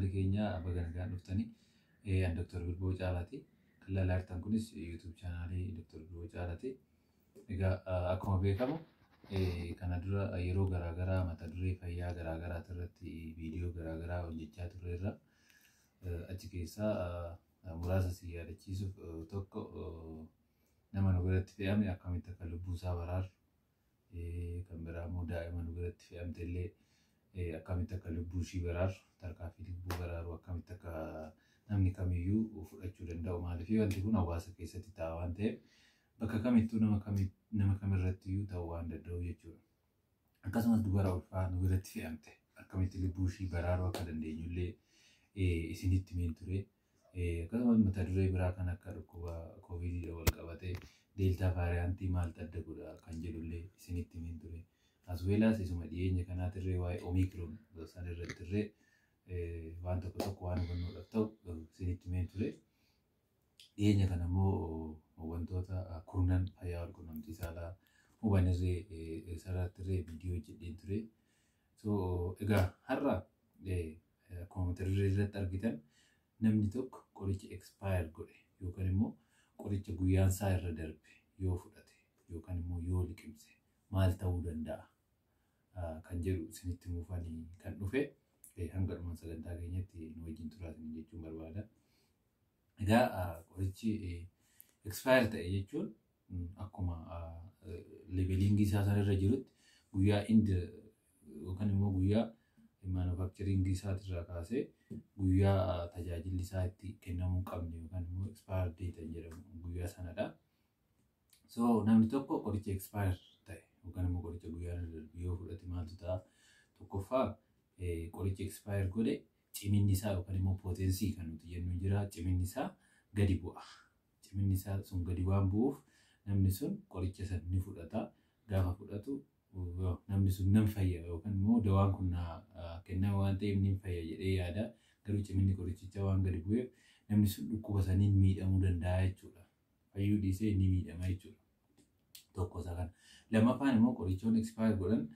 channel keenya bagan dhuftani Dr. Bilboo Caalati kala laartan kunis YouTube channel Dr. Bilboo Caalati ega akkuma beekamu kana dura yeroo garaagaraa mata duree fayyaa garaagaraa irratti viidiyoo garaagaraa hojjechaa turreerra achi keessaa muraasa si yaadachiisuuf tokko nama nu biratti fe'ame akkamitti akka lubbuu isaa baraaru kan biraa immoo daa'ima nu biratti fe'amte illee akkamitti akka lubbuu ishii baraaru tarkaanfii lubbuu baraaru akkamitti akka namni kamiyyuu fudhachuu danda'u maaliif wanti kun hawaasa keessatti ta'a waan ta'eef bakka kamittuu nama kamirratti iyyuu ta'uu waan danda'u jechuudha. Akkasumas dubara ulfaa nu biratti fe'amte akkamitti lubbuu ishii baraaruu akka dandeenyu illee isinitti himeen ture. Akkasumas mata duree biraa kan akka dhukkuba COVID wal qabatee deeltaa vaariyaantii maal adda godha kan jedhu illee isinitti himeen ture. As weelaas isuma dhiyeenya kanaatirree waa'ee Omicron san irrattirree waan tokko waan hubannoodhaaf ta'u isinitti himeen ture. Dhiyeenya kana immoo wantoota kurnan fayyaa wal quunnamtii saalaa hubanirree sarartirree viidiyoo hojjedheen ture. So egaa har'a akkuma mata duree irratti argitan namni tokko qoricha expire godhe yookaan immoo qoricha guyyaan isaa irra darbe yoo fudhate yookaan immoo yoo liqimse maal ta'uu danda'a kan jedhu isinitti muufanii kan dhufe hanga dhuma sagantaa keenyatti nu wajjin turaatin jechuun barbaada. Egaa qorichi expire ta'e jechuun akkuma levelingii isaa sanarra jirutti guyyaa indi yookaan immoo guyyaa manufacturing isaatirraa kaasee guyyaa tajaajilli isaa itti kennamuu qabne yookaan immoo expire date jedhamu guyyaa sanadha. So namni tokko qoricha expire ta'e yookaan immoo qoricha guyyaa yoo fudhate maaltu ta'a? Tokkoffaa qoricha expire godhe ciminni isaa yookaan immoo potensii kan nuti jennu jira ciminni isaa gadi bu'a. Ciminni isaa sun gadi waan bu'uuf namni sun qoricha san ni fudhata. Gaafa fudhatu namni sun nan fayya yookaan immoo dawaan kun kenname waan ta'eef ni fayya jedhee yaada. Garuu ciminni qorichichaa waan gadi bu'eef namni sun dhukkuba saniin miidhamuu danda'a jechuudha. Fayyuu dhiisee ni miidhama jechuudha. Tokko isa kana. Lammaffaan immoo qorichoonni expire godhan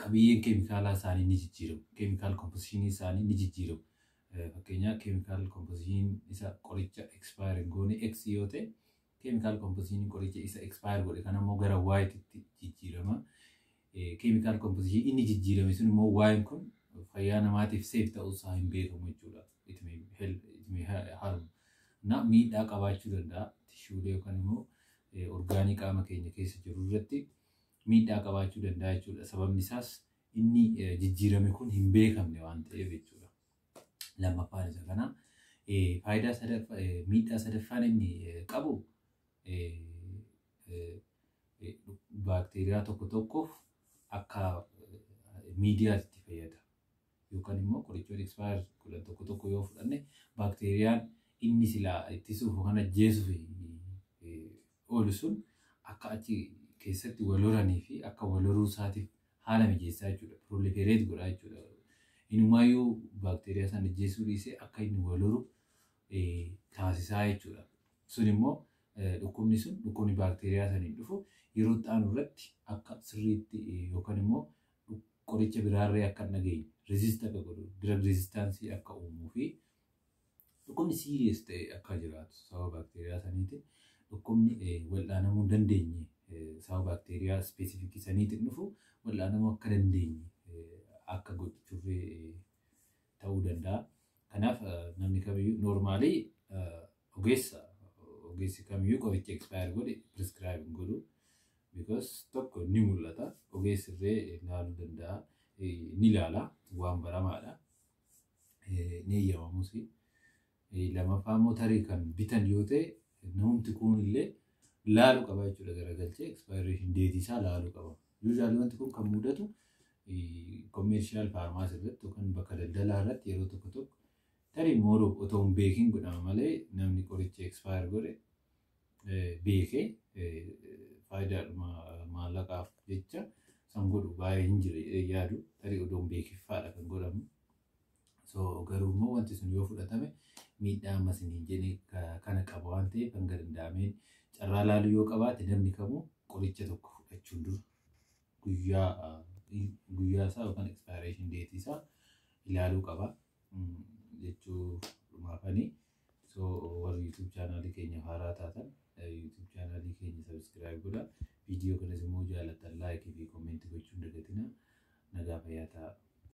qabiyyeen keemikaalaa isaanii ni jijjiiramu. Keemikaal kompoziishinii isaanii ni jijjiiramu. Fakkeenyaaf keemikaal kompoziishinii isa qoricha expire goone X yoo ta'e keemikaal kompoziishinii qoricha isa expire godhe kan immoo gara Y'itti jijjiirama. Keemikaal kompoziishinii inni jijjiirame sun immoo Y'in kun fayyaa namaatiif safe ta'uu isaa hin beekamu jechuudha. It may harm. Na miidhaa qabaachuu danda'a. Tishuulee yookaan immoo orgaanii qaama keenya keessa jiru irratti miidhaa qabaachuu danda'a jechuudha. Sababni isaas inni jijjiirame kun hin beekamne waan ta'eef jechuudha. Lammaffaan isa kana faayidaa miidhaa sadaffaan inni qabu baakteeriyaa tokkoof akka miidiyaatti fayyada. Yookaan immoo qorichoonni expire godhan tokko yoo fudhanne baakteeriyaan inni silaa ittisuuf yookaan ajjeesuuf oolu sun akka achi keessatti wal horanii fi akka wal horuu isaatiif haala mijeessaa jechuudha. Proliferate godhaa jechuudha. Inumaayyuu baakteeriyaa sana ajjeesuu dhiisee akka inni wal horu taasisaa jechuudha. Sun immoo dhukkubni baakteeriyaa saniin dhufu yeroo xaanu irratti akka sirriitti yookaan immoo qoricha biraarree akka dhageenye resist akka godhu drug resistance akka uumuu fi dhukkubni serious ta'e akka jiraatu sababa baakteeriyaa saniitiin dhukkubni wal'aanamuu hin dandeenye sababa baakteeriyaa specific saniitiin dhufu wal'aanamuu akka dandeenye akka gochuuf ta'uu danda'a. Kanaaf namni kamiyyuu normaalii ogeessi kamiyyuu qoricha expire godhe prescribe godhu because tokko ni mul'ata ogeessi illee ilaaluu danda'a ni ilaala waan baramaadha ni eeyyamamus. Lammaffaa immoo tarii kan bitan yoo ta'e namumti kun illee laaluu qaba jechuudha. Garagalchee expiration date isaa laaluu qaba. Usually wanti kun kan mudatu commercial pharmacy irratti yookaan bakka daldalaa irratti yeroo tokko tarii mooroo otoo hin beekin godhama malee namni qoricha expire godhe beekee faayidaadhuma maallaqaaf jecha san godhu baay'ee hin jire yaadu tarii odoo hin beekiffaadha kan godhamu. So garuu immoo wanti sun yoo fudhatame miidhaa ammas hin jenne kana qaba waan ta'eef hanga danda'ameen carraa laaluu yoo qabaate namni kamuu qoricha tokko fudhachuun dura guyyaa isaa yookaan expiration date isaa ilaaluu qaba. jechuu dhumaafanii. So warri YouTube channel keenya haaraa taatan YouTube channel keenya subscribe godhaa. Viidiyoo kanas immoo jaallattan like fi comment gochuun dagatinaa. Nagaa fayyaa ta'aa.